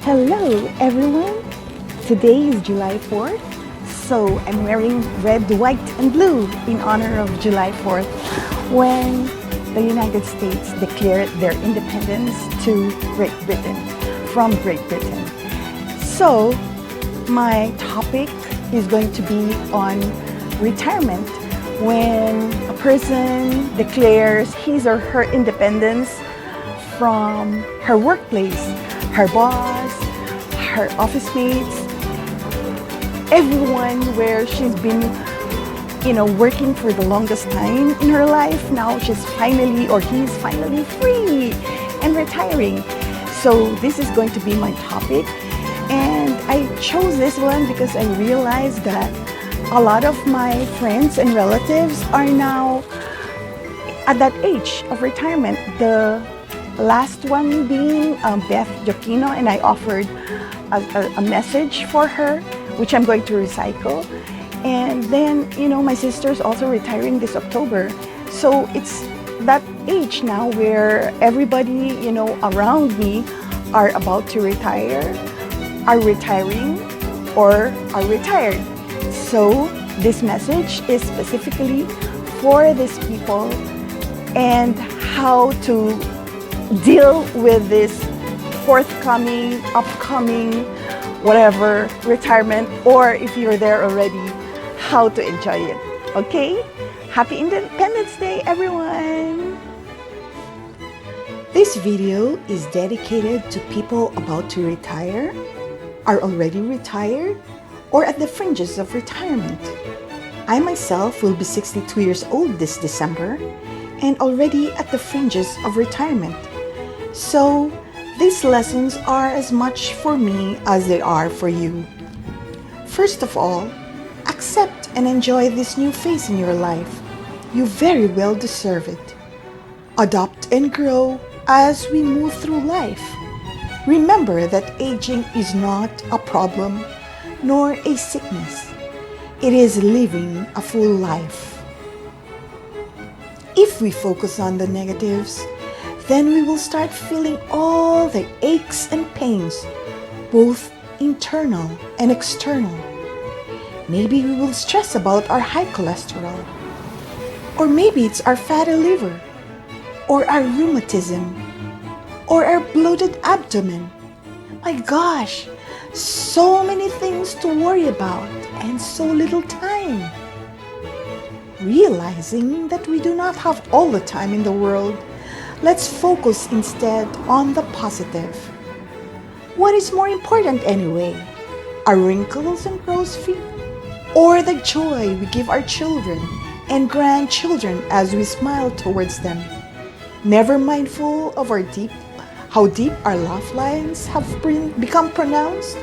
Hello everyone! Today is July 4th, so I'm wearing red, white, and blue in honor of July 4th when the United States declared their independence to Great Britain, from Great Britain. So my topic is going to be on retirement when a person declares his or her independence from her workplace, her boss, her office mates, everyone where she's been, working for the longest time in her life. Now she's finally, or he's finally free and retiring. So this is going to be my topic. And I chose this one because I realized that a lot of my friends and relatives are now at that age of retirement. The last one being Beth Joquino, and I offered a message for her, which I'm going to recycle. And then, my sister's also retiring this October. So it's that age now where everybody, around me are about to retire, are retiring, or are retired. So this message is specifically for these people and how to deal with this upcoming, whatever, retirement, or if you're there already, how to enjoy it. Okay? Happy Independence Day, everyone! This video is dedicated to people about to retire, are already retired, or at the fringes of retirement. I myself will be 62 years old this December and already at the fringes of retirement. So these lessons are as much for me as they are for you. First of all, accept and enjoy this new phase in your life. You very well deserve it. Adopt and grow as we move through life. Remember that aging is not a problem nor a sickness. It is living a full life. If we focus on the negatives, then we will start feeling all the aches and pains, both internal and external. Maybe we will stress about our high cholesterol, or maybe it's our fatty liver, or our rheumatism, or our bloated abdomen. My gosh, so many things to worry about and so little time. Realizing that we do not have all the time in the world, let's focus instead on the positive. What is more important anyway? Our wrinkles and crow's feet? Or the joy we give our children and grandchildren as we smile towards them? Never mindful of how deep our laugh lines have become pronounced?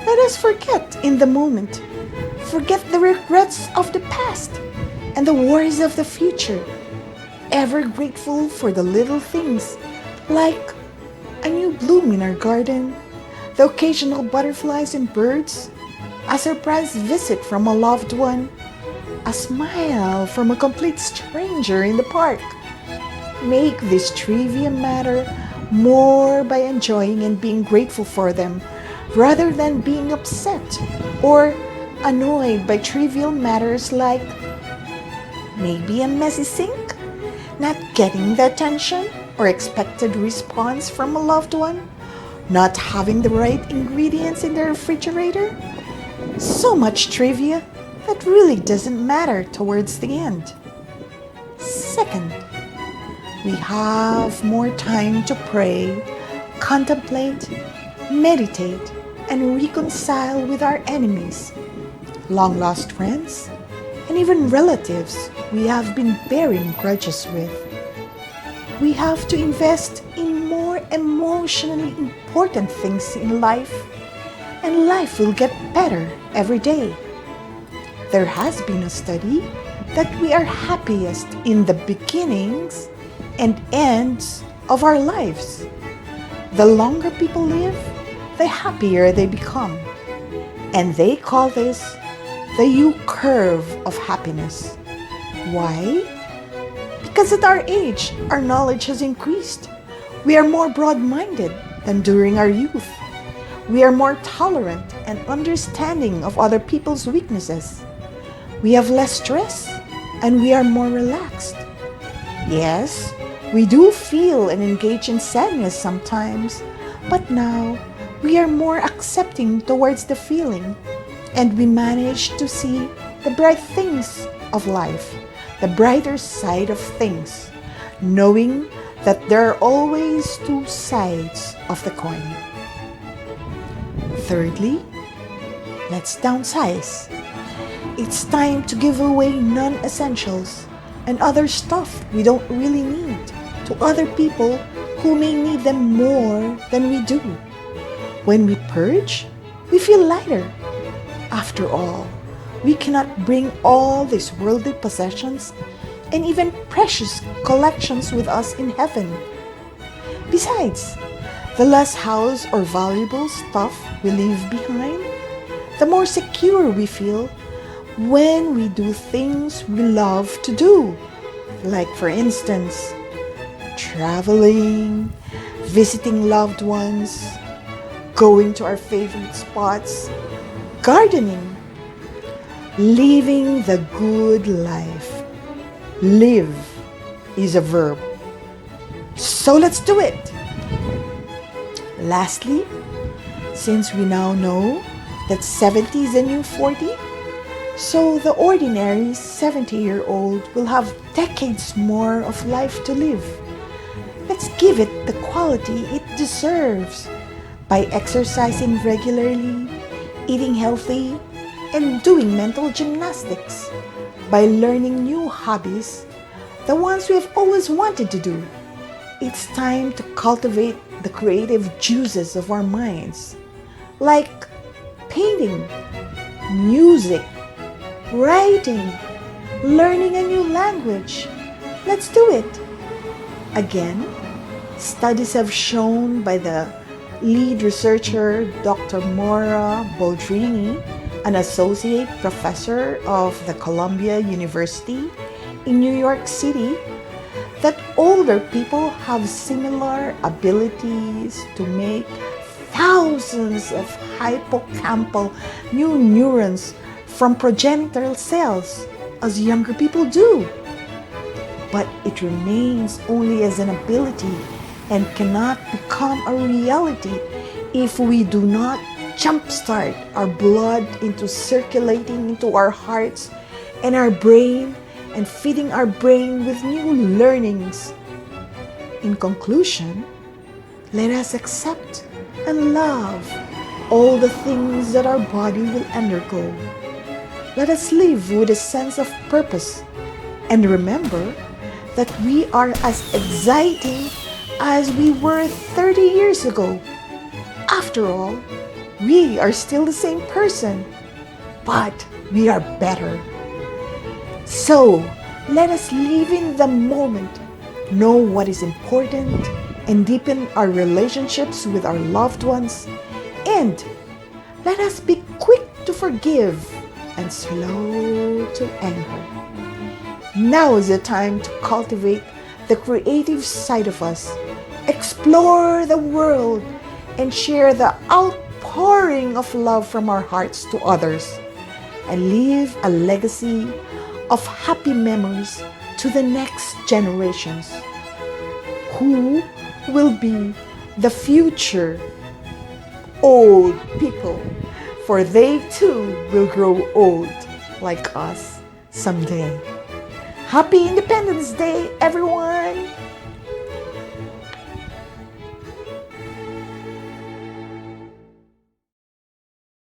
Let us forget in the moment. Forget the regrets of the past and the worries of the future. Ever grateful for the little things, like a new bloom in our garden, the occasional butterflies and birds, a surprise visit from a loved one, a smile from a complete stranger in the park. Make this trivium matter more by enjoying and being grateful for them, rather than being upset or annoyed by trivial matters like maybe a messy sink, not getting the attention or expected response from a loved one, not having the right ingredients in the refrigerator. So much trivia that really doesn't matter towards the end. Second, we have more time to pray, contemplate, meditate, and reconcile with our enemies, long-lost friends, and even relatives we have been bearing grudges with. We have to invest in more emotionally important things in life, and life will get better every day. There has been a study that we are happiest in the beginnings and ends of our lives. The longer people live, the happier they become. And they call this the U-curve of happiness. Why? Because at our age, our knowledge has increased. We are more broad-minded than during our youth. We are more tolerant and understanding of other people's weaknesses. We have less stress and we are more relaxed. Yes, we do feel and engage in sadness sometimes, but now we are more accepting towards the feeling and we manage to see the bright things of life, the brighter side of things, knowing that there are always two sides of the coin. Thirdly, let's downsize. It's time to give away non-essentials and other stuff we don't really need to other people who may need them more than we do. When we purge, we feel lighter. After all, we cannot bring all these worldly possessions and even precious collections with us in heaven. Besides, the less house or valuable stuff we leave behind, the more secure we feel when we do things we love to do. Like, for instance, traveling, visiting loved ones, going to our favorite spots, gardening, living the good life. Live is a verb. So let's do it. Lastly, since we now know that 70 is the new 40, so the ordinary 70-year-old will have decades more of life to live. Let's give it the quality it deserves by exercising regularly, eating healthy, and doing mental gymnastics, by learning new hobbies, the ones we have always wanted to do. It's time to cultivate the creative juices of our minds, like painting, music, writing, learning a new language. Let's do it. Again, studies have shown by the lead researcher, Dr. Maura Boldrini, an associate professor of the Columbia University in New York City, that older people have similar abilities to make thousands of hippocampal new neurons from progenital cells as younger people do. But it remains only as an ability and cannot become a reality if we do not jumpstart our blood into circulating into our hearts and our brain and feeding our brain with new learnings. In conclusion, let us accept and love all the things that our body will undergo. Let us live with a sense of purpose and remember that we are as exciting as we were 30 years ago. After all, we are still the same person, but we are better. So, let us live in the moment, know what is important, and deepen our relationships with our loved ones, and let us be quick to forgive and slow to anger. Now is the time to cultivate the creative side of us, explore the world, and share the outpouring of love from our hearts to others, and leave a legacy of happy memories to the next generations, who will be the future old people, for they too will grow old like us someday. Happy Independence Day, everyone!